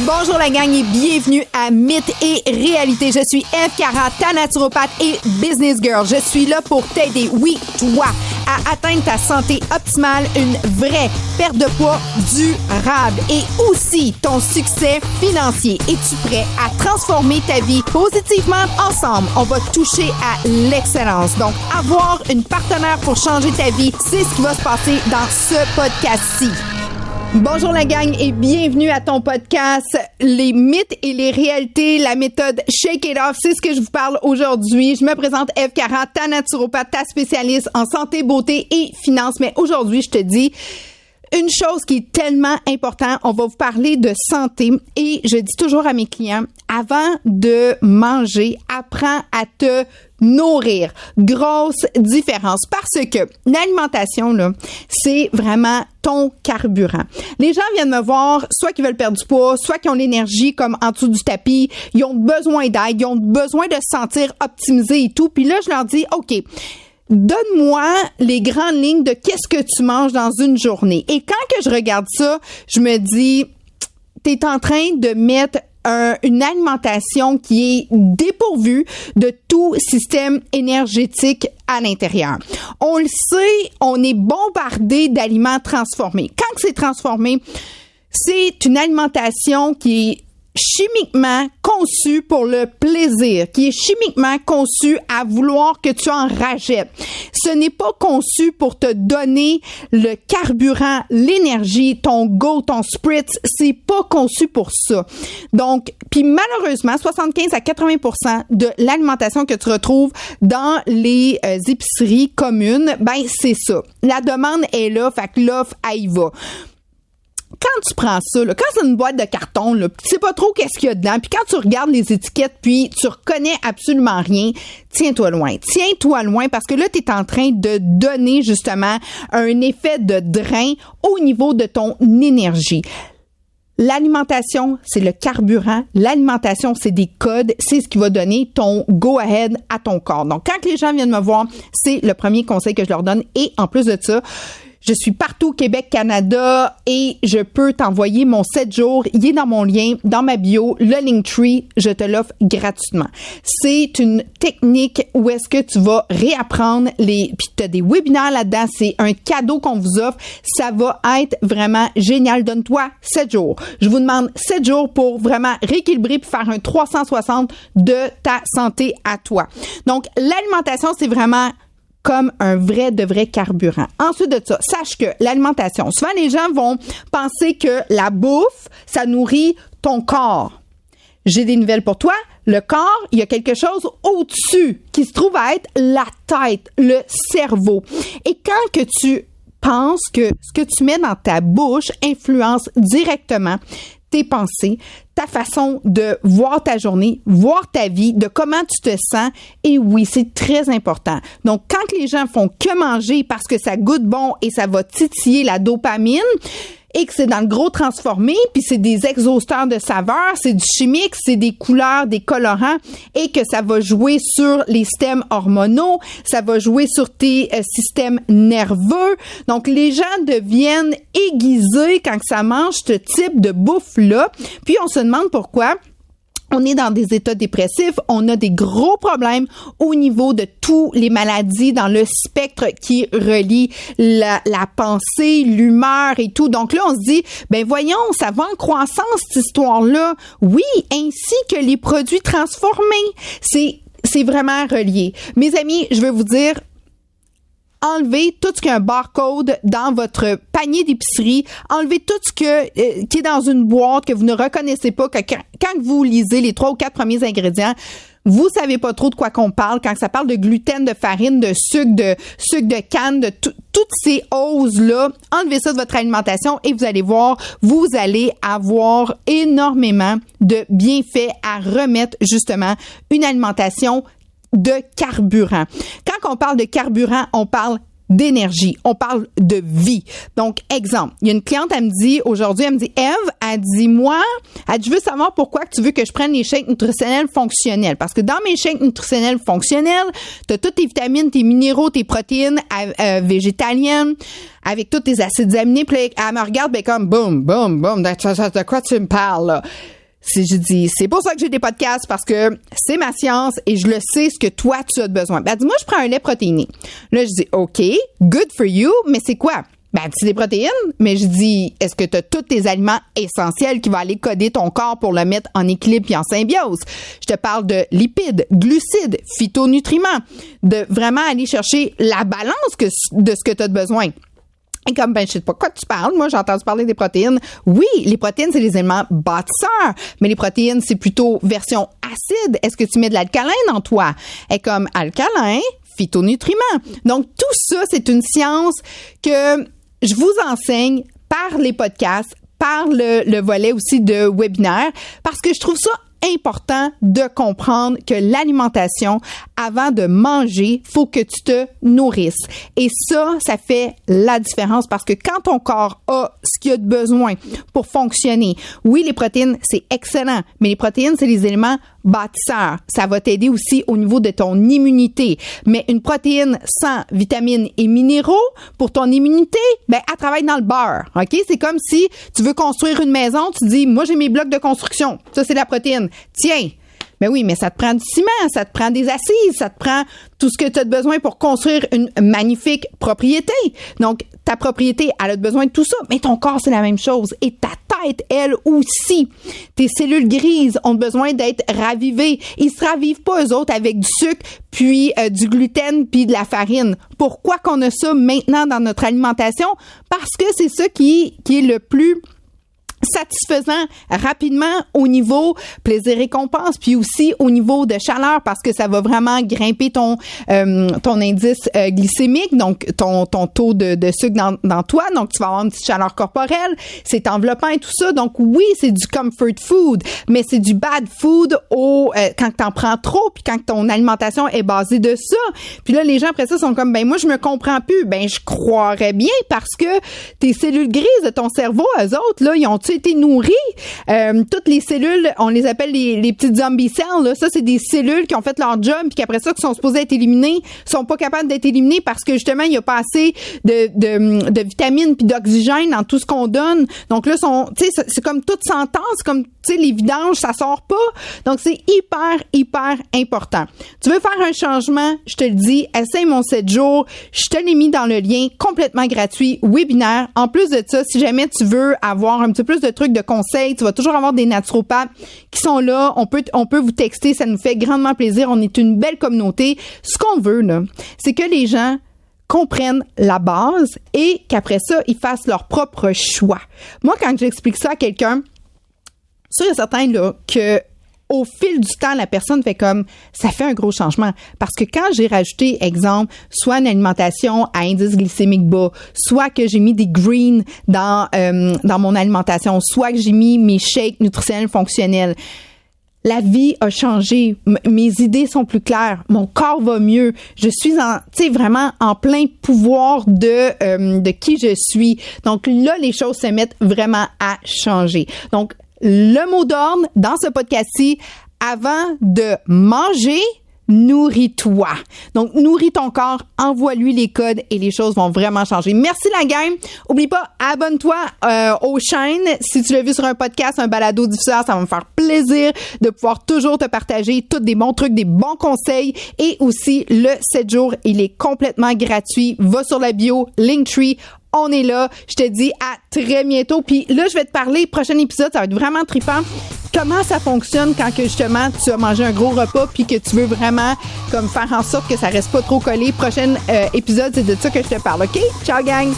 Bonjour la gang et bienvenue à Mythe et Réalité. Je suis Eve Cara, ta naturopathe et business girl. Je suis là pour t'aider, oui, toi, à atteindre ta santé optimale, une vraie perte de poids durable et aussi ton succès financier. Es-tu prêt à transformer ta vie positivement? Ensemble, on va toucher à l'excellence. Donc, avoir une partenaire pour changer ta vie, c'est ce qui va se passer dans ce podcast-ci. Bonjour la gang et bienvenue à ton podcast Les mythes et les réalités, la méthode Shake It Off. C'est ce que je vous parle aujourd'hui. Je me présente Eve Cara, ta naturopathe, ta spécialiste en santé, beauté et finances. Mais aujourd'hui, je te dis une chose qui est tellement importante. On va vous parler de santé et je dis toujours à mes clients, avant de manger, apprends à te nourrir. Grosse différence parce que l'alimentation, là, c'est vraiment ton carburant. Les gens viennent me voir, soit qu'ils veulent perdre du poids, soit qu'ils ont l'énergie comme en dessous du tapis, ils ont besoin d'aide, ils ont besoin de se sentir optimisés et tout. Puis là, je leur dis, OK, donne-moi les grandes lignes de qu'est-ce que tu manges dans une journée. Et quand que je regarde ça, je me dis, t'es en train de mettre une alimentation qui est dépourvue de tout système énergétique à l'intérieur. On le sait, on est bombardé d'aliments transformés. Quand c'est transformé, c'est une alimentation qui est chimiquement conçu pour le plaisir, qui est chimiquement conçu à vouloir que tu en rajettes. Ce n'est pas conçu pour te donner le carburant, l'énergie, ton go, ton spritz. C'est pas conçu pour ça. Donc, puis malheureusement, 75 à 80% de l'alimentation que tu retrouves dans les épiceries communes, ben c'est ça. La demande est là, fait que l'offre, elle y va. Quand tu prends ça, là, quand c'est une boîte de carton, là, tu sais pas trop qu'est-ce qu'il y a dedans, puis quand tu regardes les étiquettes, puis tu reconnais absolument rien, tiens-toi loin. Tiens-toi loin parce que là, tu es en train de donner justement un effet de drain au niveau de ton énergie. L'alimentation, c'est le carburant. L'alimentation, c'est des codes. C'est ce qui va donner ton go-ahead à ton corps. Donc, quand les gens viennent me voir, c'est le premier conseil que je leur donne. Et en plus de ça, je suis partout, Québec, Canada, et je peux t'envoyer mon 7 jours. Il est dans mon lien, dans ma bio, le Linktree, je te l'offre gratuitement. C'est une technique où est-ce que tu vas réapprendre puis tu as des webinaires là-dedans. C'est un cadeau qu'on vous offre. Ça va être vraiment génial. Donne-toi 7 jours. Je vous demande 7 jours pour vraiment rééquilibrer puis faire un 360 de ta santé à toi. Donc, l'alimentation, c'est vraiment comme un vrai de vrai carburant. Ensuite de ça, sache que l'alimentation, souvent les gens vont penser que la bouffe, ça nourrit ton corps. J'ai des nouvelles pour toi. Le corps, il y a quelque chose au-dessus qui se trouve à être la tête, le cerveau. Et quand que tu penses que ce que tu mets dans ta bouche influence directement tes pensées, ta façon de voir ta journée, voir ta vie, de comment tu te sens. Et oui, c'est très important. Donc, quand les gens font que manger parce que ça goûte bon et ça va titiller la dopamine, et que c'est dans le gros transformé, puis c'est des exhausteurs de saveurs, c'est du chimique, c'est des couleurs, des colorants, et que ça va jouer sur les systèmes hormonaux, ça va jouer sur tes systèmes nerveux. Donc, les gens deviennent aiguisés quand ça mange ce type de bouffe-là. Puis, on se demande pourquoi. On est dans des états dépressifs, on a des gros problèmes au niveau de toutes les maladies dans le spectre qui relie la pensée, l'humeur et tout. Donc là, on se dit, ben voyons, ça va en croissance cette histoire-là. Oui, ainsi que les produits transformés. C'est vraiment relié. Mes amis, je veux vous dire, enlevez tout ce qui est un barcode dans votre panier d'épicerie. Enlevez tout ce qui est dans une boîte que vous ne reconnaissez pas. Quand vous lisez les 3 ou 4 premiers ingrédients, vous savez pas trop de quoi qu'on parle. Quand ça parle de gluten, de farine, de sucre de canne, de toutes ces oses-là, enlevez ça de votre alimentation et vous allez voir, vous allez avoir énormément de bienfaits à remettre justement une alimentation de carburant. Quand on parle de carburant, on parle d'énergie. On parle de vie. Donc, exemple, il y a une cliente, elle me dit, Eve, elle dit, moi, je veux savoir pourquoi que tu veux que je prenne les shakes nutritionnels fonctionnels. Parce que dans mes shakes nutritionnels fonctionnels, t'as toutes tes vitamines, tes minéraux, tes protéines végétaliennes, avec tous tes acides aminés. Puis elle me regarde, ben comme, boum, boum, boum, de quoi tu me parles, là? Je dis, c'est pour ça que j'ai des podcasts, parce que c'est ma science et je le sais ce que toi, tu as besoin. Ben, elle dit, moi, je prends un lait protéiné. Là, je dis, OK, good for you, mais c'est quoi? Ben, c'est des protéines, mais je dis, est-ce que tu as tous tes aliments essentiels qui vont aller coder ton corps pour le mettre en équilibre et en symbiose? Je te parle de lipides, glucides, phytonutriments, de vraiment aller chercher la balance de ce que tu as besoin. Et comme, je sais pas quoi tu parles. Moi, j'ai entendu parler des protéines. Oui, les protéines, c'est les éléments bâtisseurs. Mais les protéines, c'est plutôt version acide. Est-ce que tu mets de l'alcalin dans toi? Et comme alcalin, phytonutriments. Donc, tout ça, c'est une science que je vous enseigne par les podcasts, par le volet aussi de webinaire, parce que je trouve ça important de comprendre que l'alimentation, avant de manger, faut que tu te nourrisses. Et ça fait la différence, parce que quand ton corps a ce qu'il a de besoin pour fonctionner, oui, les protéines, c'est excellent, mais les protéines, c'est les éléments bâtisseurs. Ça va t'aider aussi au niveau de ton immunité. Mais une protéine sans vitamines et minéraux, pour ton immunité, elle travaille dans le beurre. OK? C'est comme si tu veux construire une maison, tu dis, moi, j'ai mes blocs de construction. Ça, c'est la protéine. Tiens. Mais oui, mais ça te prend du ciment, ça te prend des assises, ça te prend tout ce que tu as besoin pour construire une magnifique propriété. Donc, ta propriété, elle a besoin de tout ça, mais ton corps, c'est la même chose. Et ta tête, elle aussi. Tes cellules grises ont besoin d'être ravivées. Ils se ravivent pas, eux autres, avec du sucre, puis du gluten, puis de la farine. Pourquoi qu'on a ça maintenant dans notre alimentation? Parce que c'est ça qui est le plus satisfaisant rapidement au niveau plaisir-récompense, puis aussi au niveau de chaleur, parce que ça va vraiment grimper ton indice glycémique, donc ton taux de sucre dans toi, donc tu vas avoir une petite chaleur corporelle, c'est enveloppant et tout ça. Donc oui, c'est du comfort food, mais c'est du bad food quand t'en prends trop, puis quand ton alimentation est basée de ça. Puis là, les gens après ça sont comme, moi je me comprends plus. Je croirais bien, parce que tes cellules grises de ton cerveau, eux autres, là, ils ont été nourris. Toutes les cellules, on les appelle les petites zombie cells, là. Ça, c'est des cellules qui ont fait leur job, puis qu'après ça, qui sont supposées être éliminées, sont pas capables d'être éliminées parce que justement, il y a pas assez de vitamines puis d'oxygène dans tout ce qu'on donne. Donc là, c'est comme toute sentence, comme les vidanges, ça sort pas. Donc c'est hyper important. Tu veux faire un changement, je te le dis, essaye mon 7 jours. Je te l'ai mis dans le lien complètement gratuit webinaire. En plus de ça, si jamais tu veux avoir un petit peu plus de trucs, de conseils, tu vas toujours avoir des naturopathes qui sont là. On peut vous texter, ça nous fait grandement plaisir. On est une belle communauté. Ce qu'on veut, là, c'est que les gens comprennent la base et qu'après ça, ils fassent leur propre choix. Moi, quand j'explique ça à quelqu'un, sûr et certain là, que au fil du temps, la personne fait comme, ça fait un gros changement. Parce que quand j'ai rajouté, exemple, soit une alimentation à indice glycémique bas, soit que j'ai mis des greens dans mon alimentation, soit que j'ai mis mes shakes nutritionnels fonctionnels, la vie a changé. Mes idées sont plus claires. Mon corps va mieux. Je suis vraiment en plein pouvoir de qui je suis. Donc là, les choses se mettent vraiment à changer. Donc, le mot d'ordre dans ce podcast-ci, avant de manger, nourris-toi. Donc, nourris ton corps, envoie-lui les codes et les choses vont vraiment changer. Merci la gang. Oublie pas, abonne-toi aux chaînes. Si tu l'as vu sur un podcast, un balado diffuseur, ça va me faire plaisir de pouvoir toujours te partager tous des bons trucs, des bons conseils. Et aussi, le 7 jours, il est complètement gratuit. Va sur la bio, Linktree. On est là. Je te dis à très bientôt. Puis là, je vais te parler, prochain épisode, ça va être vraiment trippant. Comment ça fonctionne quand que justement tu as mangé un gros repas puis que tu veux vraiment comme faire en sorte que ça reste pas trop collé. Prochain épisode, c'est de ça que je te parle. OK? Ciao, gang!